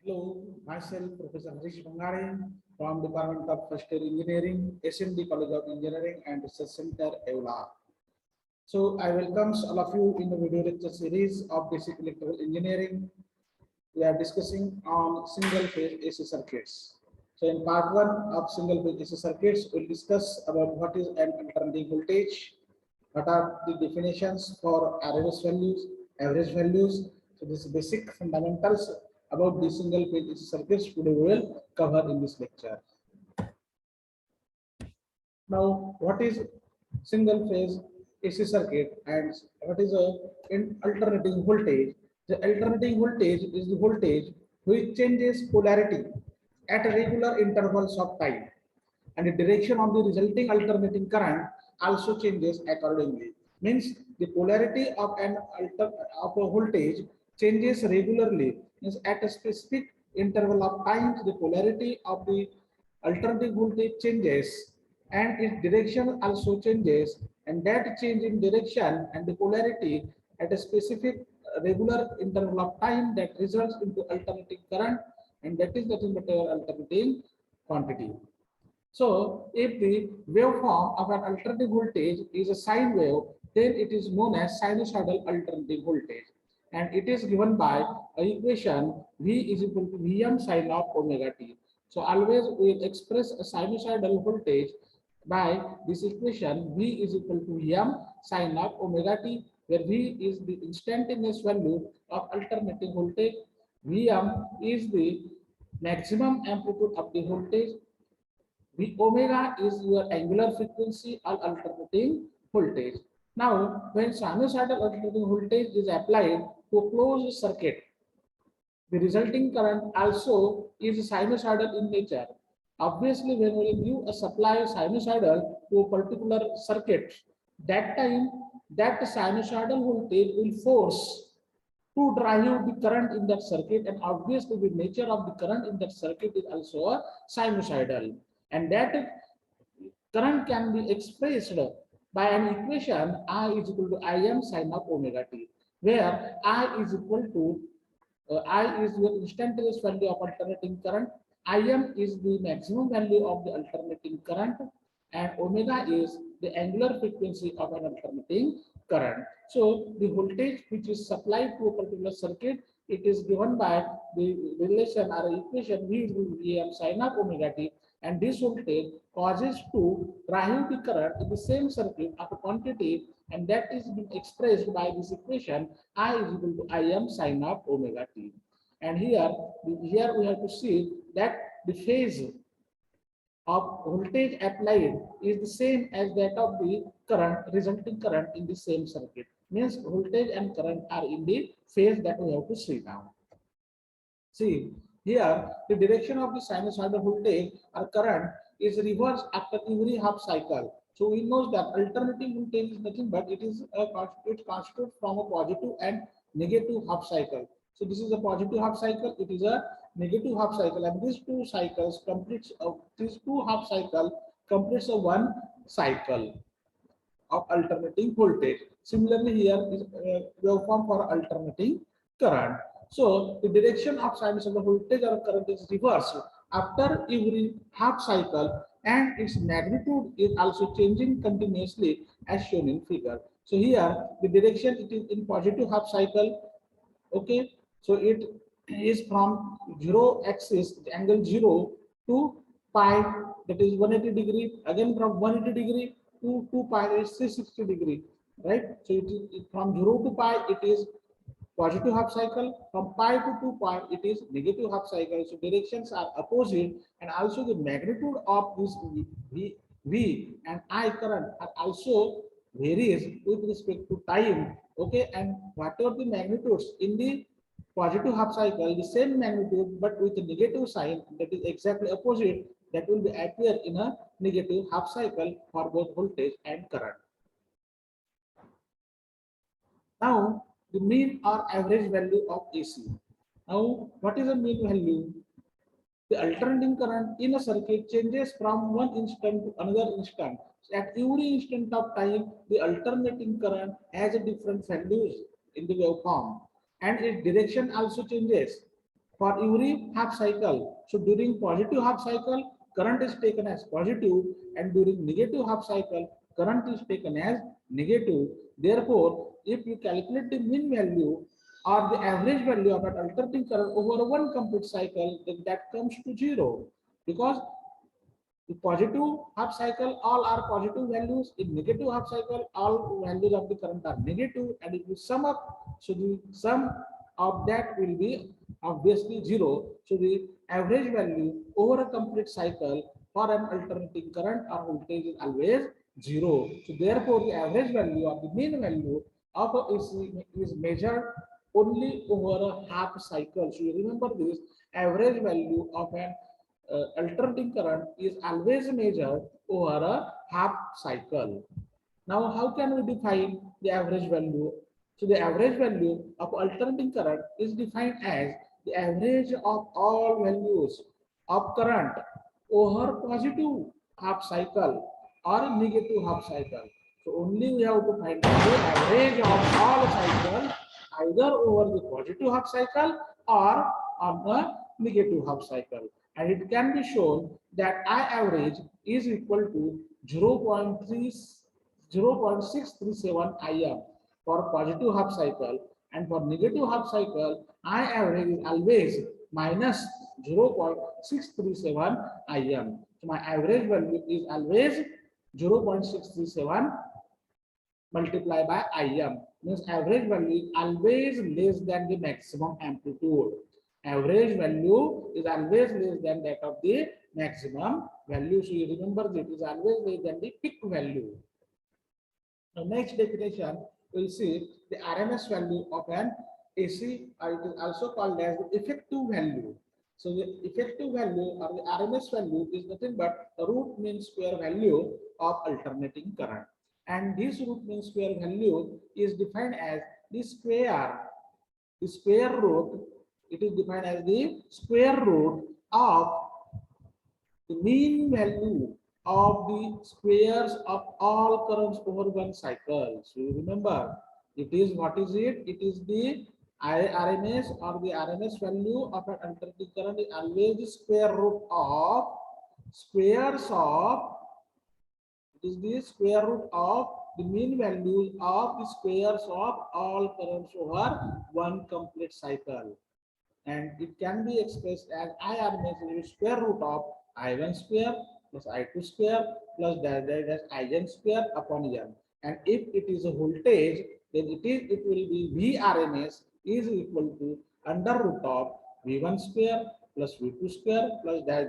Hello, myself Professor Harish Bangare from Department of First Year Engineering, SMD College of Engineering and Research Center, EULA. So I welcome all of you in the video lecture series of Basic Electrical Engineering. We are discussing on single phase AC circuits. So in part 1 of single phase AC circuits, we'll discuss about what is an alternating voltage, what are the definitions for RMS values, average values. So this basic fundamentals about the single phase AC circuits today we will cover in this lecture. Now, what is single phase AC circuit and what is an alternating voltage? The alternating voltage is the voltage which changes polarity at regular intervals of time, and the direction of the resulting alternating current also changes accordingly. Means the polarity of a voltage changes regularly. Means at a specific interval of time, the polarity of the alternating voltage changes and its direction also changes, and that change in direction and the polarity at a specific regular interval of time that results into alternating current, and that is nothing but our alternating quantity. So if the waveform of an alternating voltage is a sine wave, then it is known as sinusoidal alternating voltage, and it is given by an equation V is equal to Vm sine of omega t. So always we will express a sinusoidal voltage by this equation V is equal to Vm sine of omega t, where V is the instantaneous value of alternating voltage, Vm is the maximum amplitude of the voltage, the omega is your angular frequency or alternating voltage. Now, when sinusoidal alternating voltage is applied to a closed circuit, the resulting current also is sinusoidal in nature. Obviously, when we give a supply sinusoidal to a particular circuit, that time that sinusoidal voltage will force to drive the current in that circuit, and obviously the nature of the current in that circuit is also a sinusoidal, and that current can be expressed by an equation I is equal to Im sine of omega t, where I is equal to I is the instantaneous value of alternating current, Im is the maximum value of the alternating current, and omega is the angular frequency of an alternating current. So the voltage which is supplied to a particular circuit, it is given by the relation or equation V is equal to Vm sine of omega t, and this voltage causes to drive the current in the same circuit of a quantity, and that is being expressed by this equation I is equal to Im sine of omega t. And here we have to see that the phase of voltage applied is the same as that of the current, resulting current in the same circuit. Means voltage and current are in the phase that we have to see now. See, here the direction of the sinusoidal voltage or current is reversed after every half cycle. So we know that alternating voltage is nothing but it constitutes from a positive and negative half cycle. So this is a positive half cycle, it is a negative half cycle, and these two cycles completes these two half cycle completes a one cycle of alternating voltage. Similarly, here is waveform for alternating current. So the direction of sinusoidal voltage or current is reversed after every half cycle, and its magnitude is also changing continuously as shown in figure. So here the direction it is in positive half cycle. Okay, so it is from 0 axis, the angle 0 to pi, that is 180 degree. Again from 180 degree to 2 pi is 360 degree, right? So it is from 0 to pi it is positive half cycle, from pi to 2 pi it is negative half cycle. So directions are opposite, and also the magnitude of this V and I current are also varies with respect to time. Okay, and whatever the magnitudes in the positive half cycle, the same magnitude but with a negative sign, that is exactly opposite, that will be appear in a negative half cycle for both voltage and current. Now the mean or average value of AC. Now what is the mean value? The alternating current in a circuit changes from one instant to another instant. At every instant of time, the alternating current has a different values in the waveform, and its direction also changes. for every half cycle. So during positive half cycle, current is taken as positive, and during negative half cycle, current is taken as negative. Therefore, if you calculate the mean value or the average value of an alternating current over one complete cycle, then that comes to zero, because the positive half cycle, all are positive values. In negative half cycle, all values of the current are negative. And if you sum up, so the sum of that will be obviously zero. So the average value over a complete cycle for an alternating current or voltage is always zero. So therefore, the average value of the mean value of a AC is measured only over a half cycle. So you remember this average value of an alternating current is always measured over a half cycle. Now, how can we define the average value? So, the average value of alternating current is defined as the average of all values of current over positive half cycle or negative half cycle. So, only we have to find the average of all cycles either over the positive half cycle or on the negative half cycle. And it can be shown that I average is equal to 0.637 IM for positive half cycle, and for negative half cycle, I average is always minus 0.637 IM. So my average value is always 0.637 multiplied by IM, means average value is always less than the maximum amplitude. Average value is always less than that of the maximum value. So you remember that it is always less than the peak value. The next definition, we'll see the RMS value of an AC, or it is also called as the effective value. So the effective value or the RMS value is nothing but root mean square value of alternating current. And this root mean square value is defined as the square root. It is defined as the square root of the mean value of the squares of all currents over one cycle. So you remember, it is, what is it? It is the RMS or the RMS value of an alternating current is always the square root of squares of, it is the square root of the mean values of the squares of all currents over one complete cycle. And it can be expressed as IRMS is square root of I1 square plus I2 square plus dash IN square upon N. And if it is a voltage, then it will be VRMS is equal to under root of V1 square plus V2 square plus dash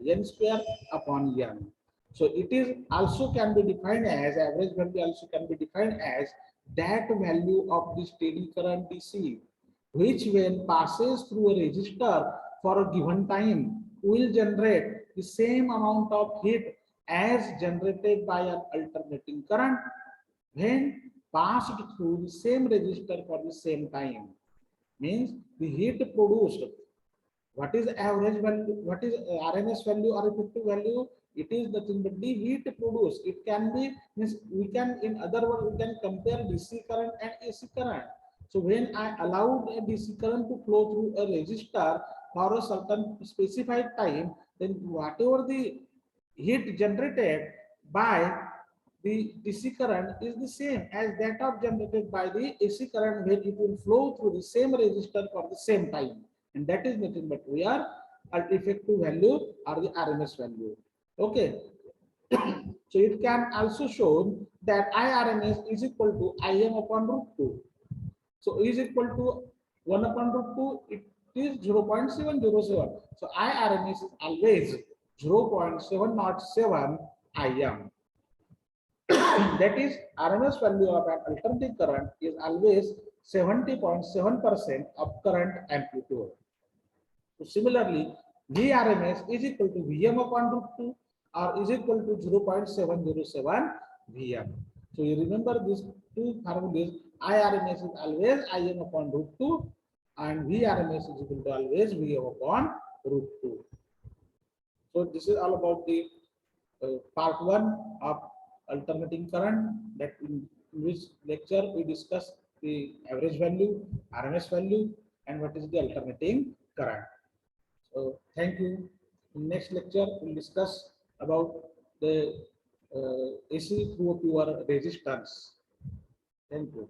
N square upon N. So it is also can be defined as, average value also can be defined as that value of the steady current DC, which when passes through a resistor for a given time will generate the same amount of heat as generated by an alternating current when passed through the same resistor for the same time. Means the heat produced, what is average value, what is RMS value or effective value? It is nothing but the heat produced. It can be, means we can, in other words, we can compare DC current and AC current. So when I allowed a DC current to flow through a resistor for a certain specified time, then whatever the heat generated by the DC current is the same as that of generated by the AC current when it will flow through the same resistor for the same time. And that is nothing but we are at effective value or the RMS value. Okay. So it can also show that IRMS is equal to IM upon root 2. So is equal to 1 upon root 2, it is 0.707. So IRMS is always 0.707 IM. That is, RMS value of an alternating current is always 70.7% of current amplitude. So similarly, VRMS is equal to VM upon root 2 or is equal to 0.707 VM. So you remember these two formulas. IRMS is always IM upon root 2 and VRMS is equal to always VM upon root 2. So this is all about the part 1 of alternating current, that in which lecture we discuss the average value, RMS value, and what is the alternating current. So thank you. In next lecture, we'll discuss about the AC through pure resistance. Thank you.